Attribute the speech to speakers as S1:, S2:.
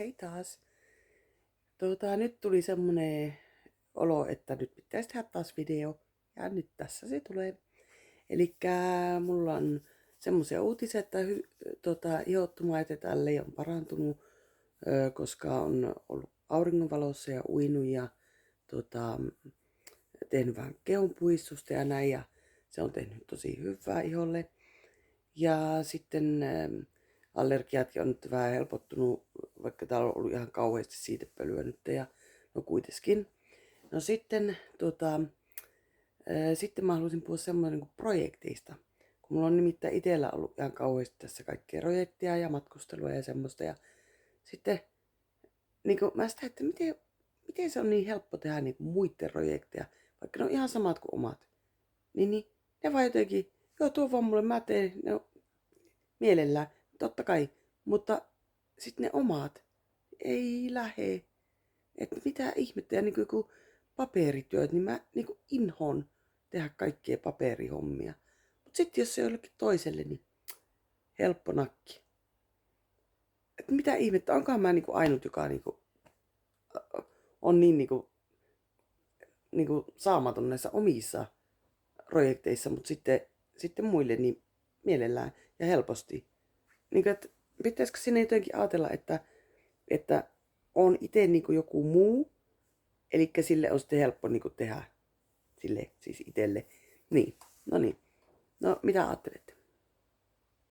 S1: Hei taas. Nyt tuli semmonen olo, että nyt pitäisi tehdä taas video. Ja nyt tässä se tulee. Elikkä mulla on semmoisia uutisia, että ihottumaite tälle on parantunut, koska on ollut auringonvalossa ja uinut ja tota, tehnyt vähän kehonpuistusta ja näin. Ja se on tehnyt tosi hyvää iholle. Ja sitten allergiatkin on nyt vähän helpottunut, vaikka täällä on ollut ihan kauheasti siitepölyä nyt. Ja no kuitenkin. No sitten, sitten mä haluaisin puhua semmoinen niin projekteista. Kun mulla on nimittäin itsellä ollut ihan kauheasti tässä kaikkea projektia ja matkustelua ja semmoista. Ja sitten niin mä sitä, että miten se on niin helppo tehdä niin muiden projekteja, vaikka ne on ihan samat kuin omat. Niin ne vaan jotenkin, joo tuo vaan mulle, mä teen, ne on mielellään, totta kai, mutta sitten ne omat ei lähe. Että mitä ihmettä, ja niin kuin paperityöt, niin mä niin kuin inhoon tehdä kaikkia paperihommia. Mutta sitten jos se on jollekin toiselle, niin helppo nakki. Että mitä ihmettä, onkohan mä niin kuin ainut, joka niin kuin on niin kuin saamaton näissä omissa projekteissa, mutta sitten muille niin mielellään ja helposti. Niin kuin, että pitäisikö sinne jotenkin ajatella, että on itse niin kuin joku muu, eli sille on sitten helppo niin kuin tehdä sille, siis itselle. Niin, no niin. No, mitä ajattelette?